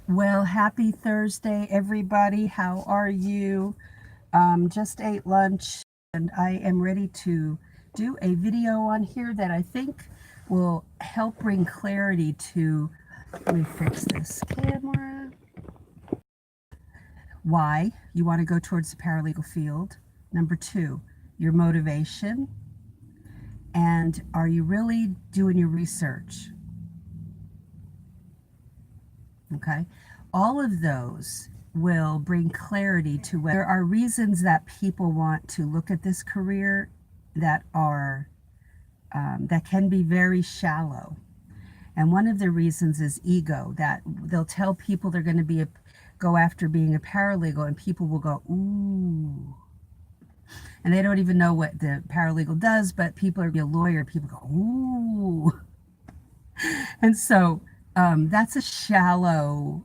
Well, happy Thursday, everybody. How are you? Just ate lunch and I am ready to do a video on here that I think will help bring clarity to, let me fix this camera, why you want to go towards the paralegal field. Number two, your motivation. And are you really doing your research? Okay. All of those will bring clarity to whether there are reasons that people want to look at this career that are that can be very shallow. And one of the reasons is ego, that they'll tell people they're going to go after being a paralegal, and people will go, ooh. And they don't even know what the paralegal does, but people are a lawyer, people go, ooh. And so that's a shallow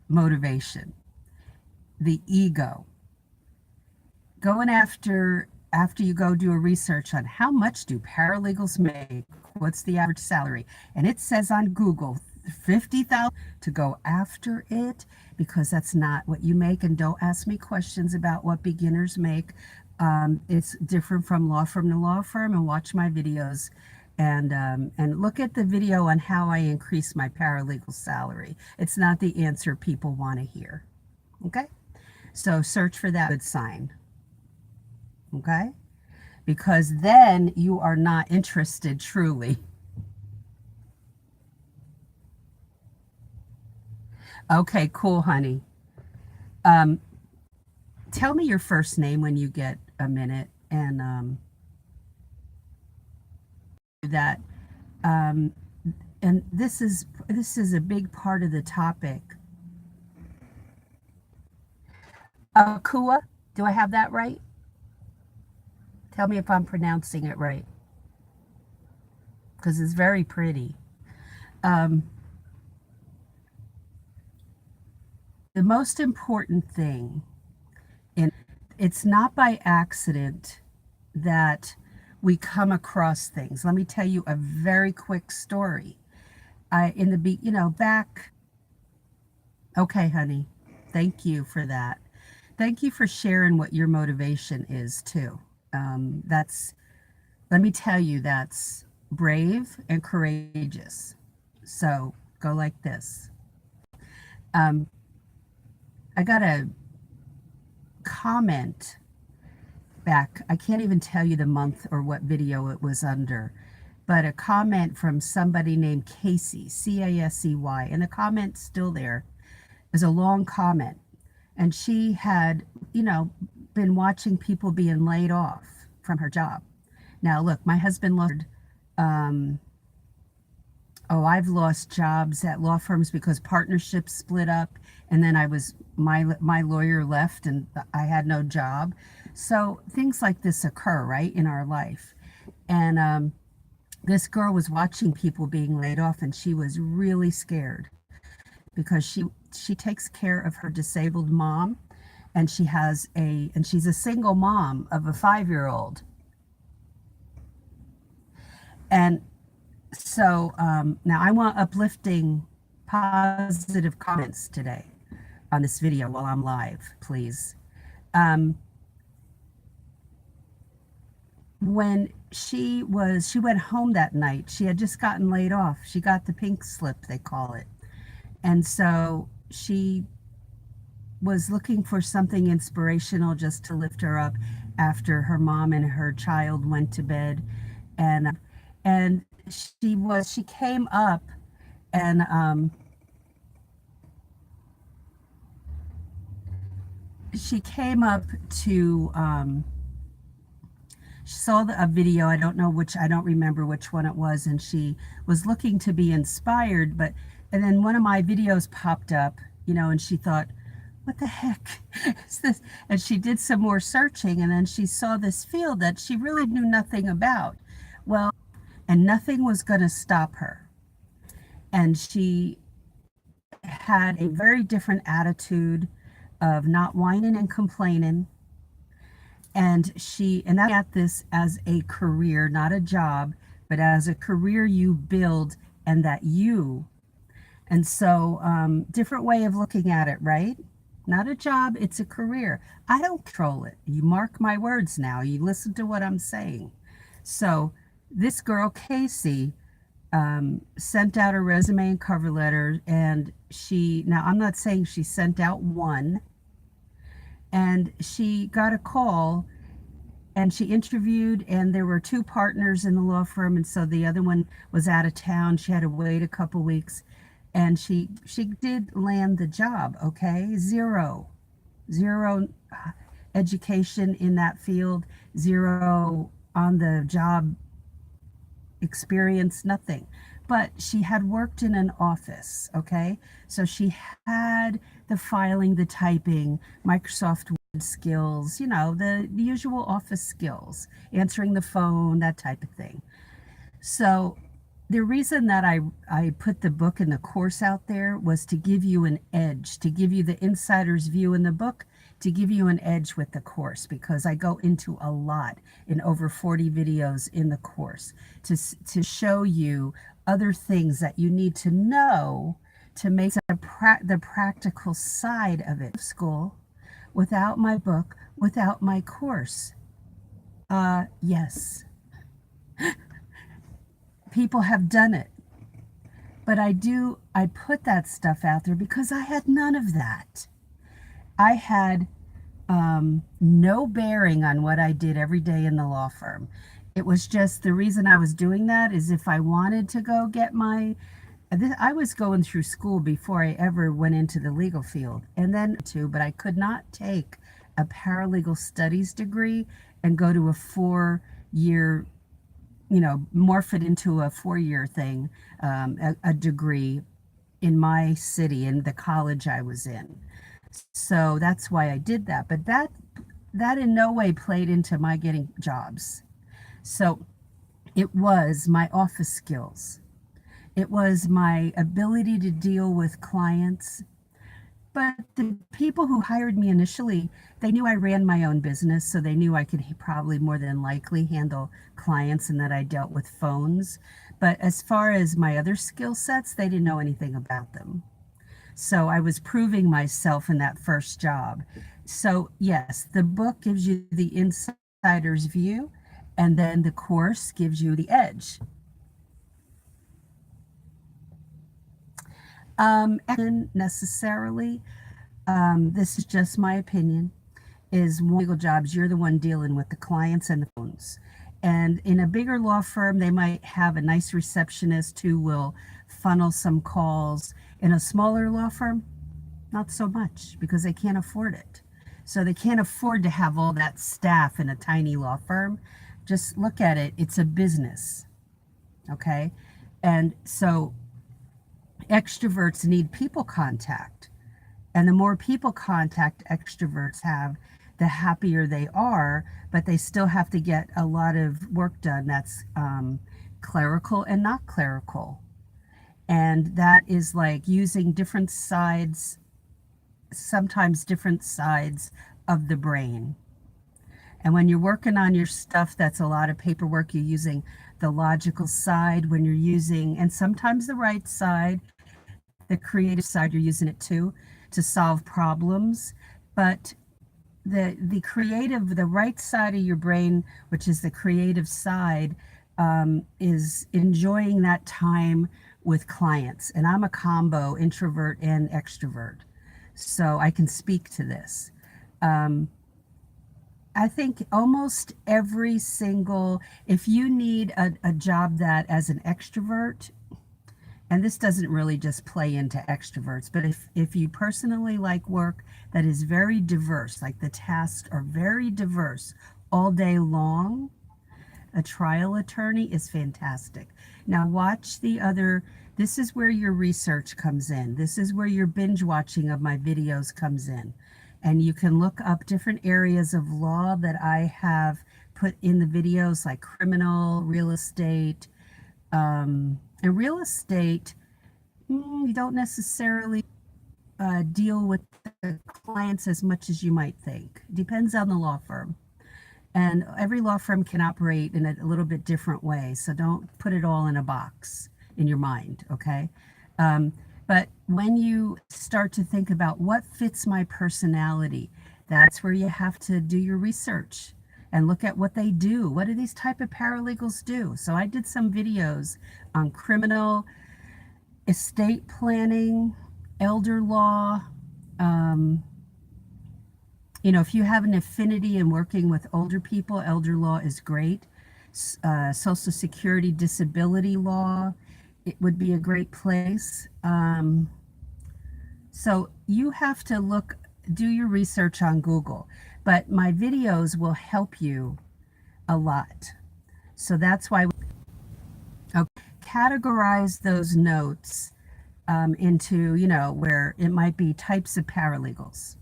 motivation. The ego. Going after you go do a research on how much do paralegals make, what's the average salary, and it says on Google 50,000, to go after it, because that's not what you make. And don't ask me questions about what beginners make. It's different from law firm to law firm, and watch my videos and look at the video on how I increase my paralegal salary. It's not the answer people want to hear. Okay? So search for that good sign. Okay? Because then you are not interested truly. Okay, cool, honey. Tell me your first name when you get a minute, and that and this is a big part of the topic. Akua, do I have that right? Tell me if I'm pronouncing it right, because it's very pretty. The most important thing, and it's not by accident that we come across things. Let me tell you a very quick story. Back. Okay, honey. Thank you for that. Thank you for sharing what your motivation is too. Let me tell you, that's brave and courageous. So go like this. I got a comment back. I can't even tell you the month or what video it was under, but a comment from somebody named Casey, C-A-S-E-Y, and the comment's still there. It was a long comment, and she had, been watching people being laid off from her job. Now, look, my husband lost. I've lost jobs at law firms because partnerships split up, and then my lawyer left, and I had no job. So things like this occur, right, in our life. And this girl was watching people being laid off, and she was really scared because she takes care of her disabled mom, and she's a single mom of a 5-year-old. And so now I want uplifting, positive comments today on this video while I'm live, please. When she went home that night, she had just gotten laid off. She got the pink slip, they call it. And so she was looking for something inspirational just to lift her up after her mom and her child went to bed. And she came up, and she came up to she saw a video. I don't remember which one it was, and she was looking to be inspired, and then one of my videos popped up, and she thought, what the heck is this? And she did some more searching, and then she saw this field that she really knew nothing about. Well, and nothing was going to stop her. And she had a very different attitude of not whining and complaining. And I got this as a career, not a job, but as a career you build, and And so, different way of looking at it, right? Not a job, it's a career. I don't control it. You mark my words now. You listen to what I'm saying. So, this girl, Casey, sent out a resume and cover letter, and now I'm not saying she sent out one, and she got a call and she interviewed, and there were two partners in the law firm, and so the other one was out of town. She had to wait a couple weeks, and she did land the job. Okay, zero education in that field, zero on the job experience, nothing. But she had worked in an office, okay? So she had the filing, the typing, Microsoft Word skills, the usual office skills, answering the phone, that type of thing. So the reason that I put the book and the course out there was to give you an edge, to give you the insider's view in the book, to give you an edge with the course, because I go into a lot in over 40 videos in the course to show you other things that you need to know to make the practical side of it. School, without my book, without my course. Yes, people have done it. But I put that stuff out there because I had none of that. I had no bearing on what I did every day in the law firm. It was just the reason I was doing that is if I wanted to go get I was going through school before I ever went into the legal field, and then too, but I could not take a paralegal studies degree and go to a 4-year, morph it into a 4-year thing, a degree in my city, in the college I was in. So that's why I did that. But that in no way played into my getting jobs. So it was my office skills. It was my ability to deal with clients. But the people who hired me initially, they knew I ran my own business, so they knew I could probably more than likely handle clients and that I dealt with phones. But as far as my other skill sets, they didn't know anything about them. So I was proving myself in that first job. So, yes, the book gives you the insider's view, and then the course gives you the edge. And necessarily, this is just my opinion, is legal jobs, you're the one dealing with the clients and the phones. And in a bigger law firm, they might have a nice receptionist who will funnel some calls. In a smaller law firm, not so much because they can't afford it. So they can't afford to have all that staff in a tiny law firm. Just look at it, it's a business, okay? And so extroverts need people contact. And the more people contact extroverts have, the happier they are, but they still have to get a lot of work done that's clerical and not clerical. And that is like using different sides, sometimes different sides of the brain. And when you're working on your stuff, that's a lot of paperwork. You're using the logical side when you're using, and sometimes the right side, the creative side, you're using it too to solve problems. But the right side of your brain, which is the creative side, is enjoying that time with clients. And I'm a combo introvert and extrovert, so I can speak to this. I think almost every single, if you need a job that as an extrovert, and this doesn't really just play into extroverts, but if you personally like work that is very diverse, like the tasks are very diverse all day long, a trial attorney is fantastic. Now watch this is where your research comes in. This is where your binge watching of my videos comes in. And you can look up different areas of law that I have put in the videos, like criminal, real estate. And real estate, you don't necessarily deal with the clients as much as you might think. Depends on the law firm. And every law firm can operate in a little bit different way. So don't put it all in a box in your mind, okay? But But when you start to think about what fits my personality, that's where you have to do your research and look at what they do. What do these type of paralegals do? So I did some videos on criminal, estate planning, elder law. Um, if you have an affinity in working with older people, elder law is great. Social Security disability law, it would be a great place. So you have to do your research on Google, but my videos will help you a lot. So that's why categorize those notes into, where it might be types of paralegals.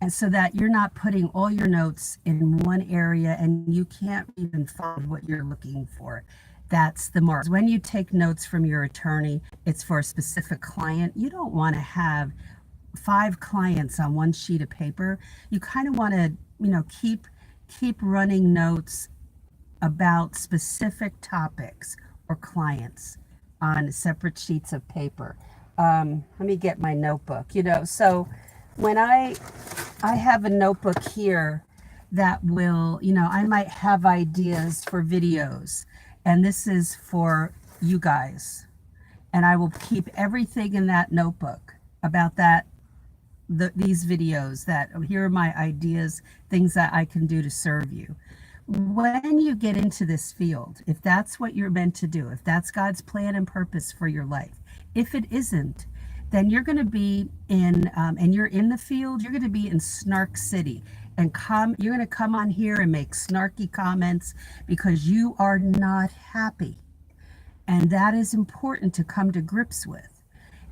And so that you're not putting all your notes in one area and you can't even find what you're looking for. That's the mark. When you take notes from your attorney, it's for a specific client. You don't want to have 5 clients on one sheet of paper. You kind of want to, keep running notes about specific topics or clients on separate sheets of paper. Let me get my notebook. So when I have a notebook here that will, I might have ideas for videos, and this is for you guys. And I will keep everything in that notebook about these videos, that here are my ideas, things that I can do to serve you. When you get into this field, if that's what you're meant to do, if that's God's plan and purpose for your life, if it isn't, then you're going to be and you're in the field, you're going to be in Snark City. And you're going to come on here and make snarky comments because you are not happy. And that is important to come to grips with.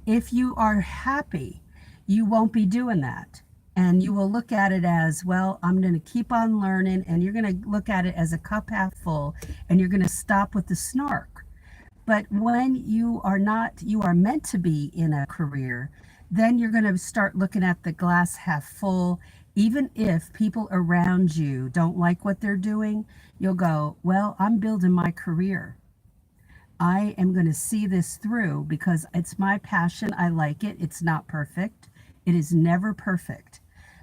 If you are happy, you won't be doing that. And you will look at it as, well, I'm going to keep on learning. And you're going to look at it as a cup half full, and you're going to stop with the snark. But when you are meant to be in a career, then you're going to start looking at the glass half full. Even if people around you don't like what they're doing, you'll go, well, I'm building my career. I am going to see this through because it's my passion. I like it. It's not perfect. It is never perfect.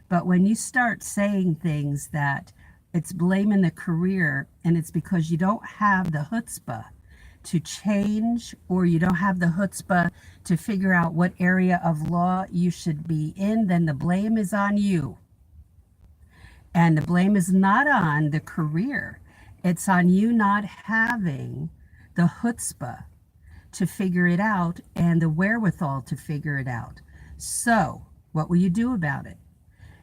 But when you start saying things that it's blaming the career and it's because you don't have the chutzpah to change, or you don't have the chutzpah to figure out what area of law you should be in, then the blame is on you. And the blame is not on the career. It's on you not having the chutzpah to figure it out and the wherewithal to figure it out. So, what will you do about it?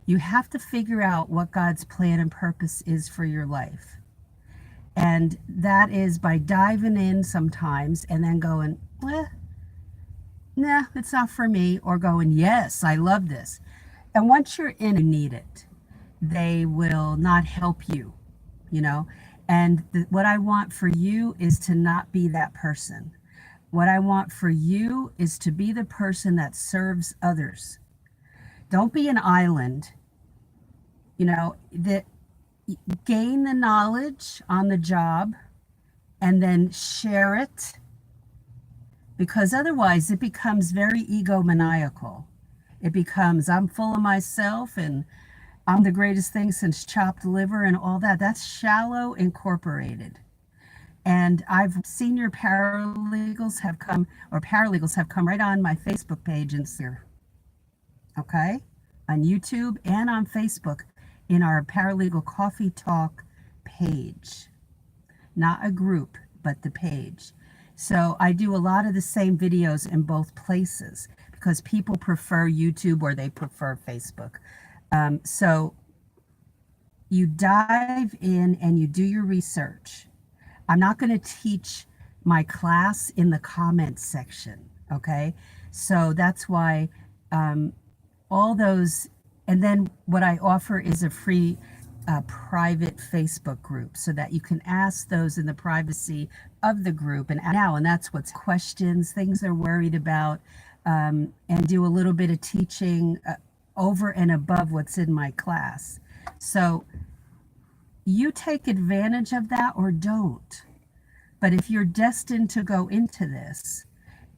You have to figure out what God's plan and purpose is for your life. And that is by diving in sometimes and then going, nah, it's not for me, or going, yes, I love this. And once you're in, you need it. They will not help you, And what I want for you is to not be that person. What I want for you is to be the person that serves others. Don't be an island, that gain the knowledge on the job and then share it, because otherwise it becomes very egomaniacal. It becomes, I'm full of myself and I'm the greatest thing since chopped liver and all that. That's shallow incorporated. And I've seen your paralegals have come right on my Facebook page and here. Okay? On YouTube and on Facebook in our Paralegal Coffee Talk page. Not a group, but the page. So I do a lot of the same videos in both places because people prefer YouTube or they prefer Facebook. So you dive in and you do your research. I'm not going to teach my class in the comments section, okay? So that's why all those, and then what I offer is a free private Facebook group so that you can ask those in the privacy of the group. And that's what's questions, things they're worried about, and do a little bit of teaching over and above what's in my class. So you take advantage of that or don't. But if you're destined to go into this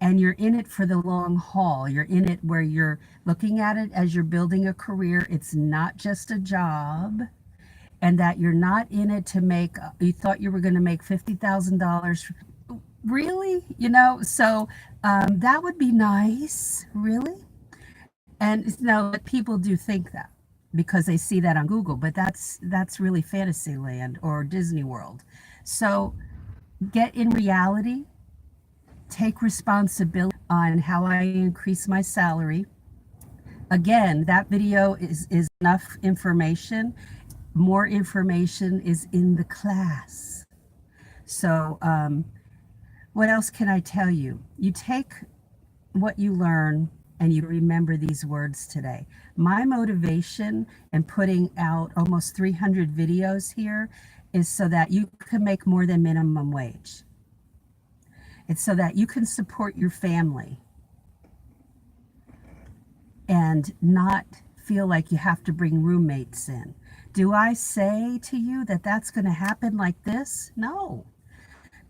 and you're in it for the long haul. You're in it where you're looking at it as you're building a career. It's not just a job, and that you're not in it to make, you thought you were going to make $50,000. Really? So that would be nice, really. And people do think that because they see that on Google, but that's really Fantasyland or Disney World. So get in reality, take responsibility on how I increase my salary. Again, that video is enough information. More information is in the class. So what else can I tell you? You take what you learn and you remember these words today. My motivation in putting out almost 300 videos here is so that you can make more than minimum wage. It's so that you can support your family and not feel like you have to bring roommates in. Do I say to you that that's going to happen like this? No.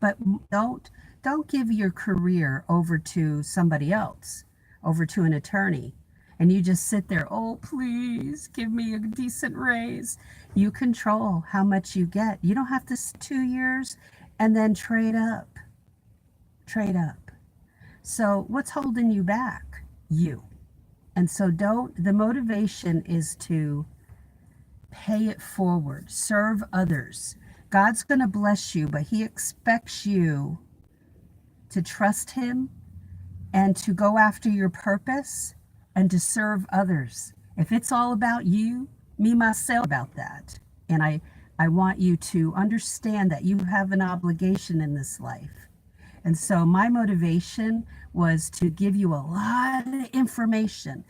But don't give your career over to somebody else, over to an attorney, and you just sit there, oh, please give me a decent raise. You control how much you get. You don't have to 2 years and then trade up. Trade up. So what's holding you back? You. And so the motivation is to pay it forward, serve others. God's going to bless you, but he expects you to trust him and to go after your purpose and to serve others. If it's all about you, me, myself, about that. And I want you to understand that you have an obligation in this life. And so my motivation was to give you a lot of information,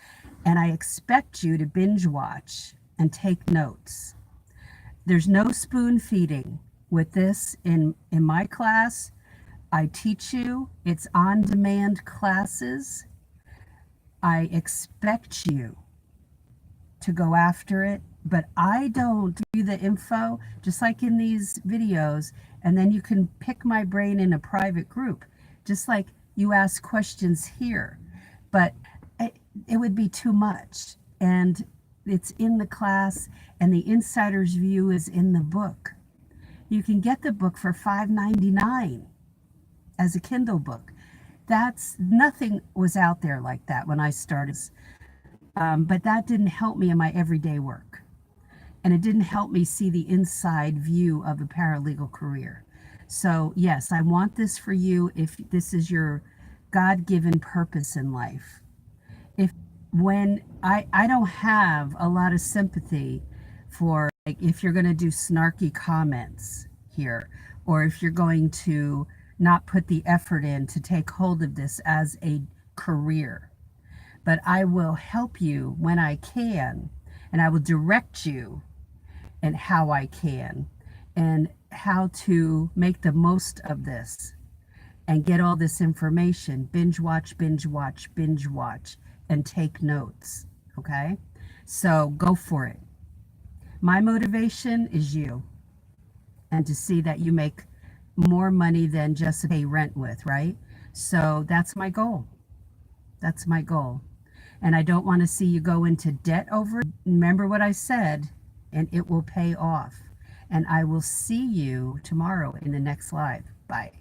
and I expect you to binge watch and take notes. There's no spoon feeding with this in my class. I teach you. It's on-demand classes. I expect you to go after it, but I don't give you the info, just like in these videos, and then you can pick my brain in a private group, just like you ask questions here. But it would be too much, and it's in the class, and the insider's view is in the book. You can get the book for $5.99 as a Kindle book. Nothing was out there like that when I started. But that didn't help me in my everyday work. And it didn't help me see the inside view of a paralegal career. So yes, I want this for you if this is your God-given purpose in life. When I don't have a lot of sympathy for, like, if you're going to do snarky comments here, or if you're going to not put the effort in to take hold of this as a career. But I will help you when I can, and I will direct you in how I can and how to make the most of this and get all this information. Binge watch, binge watch, binge watch, and take notes. Okay? So go for it. My motivation is you, and to see that you make more money than just to pay rent with, right? So that's my goal. That's my goal. And I don't want to see you go into debt over it. Remember what I said, and it will pay off. And I will see you tomorrow in the next live. Bye.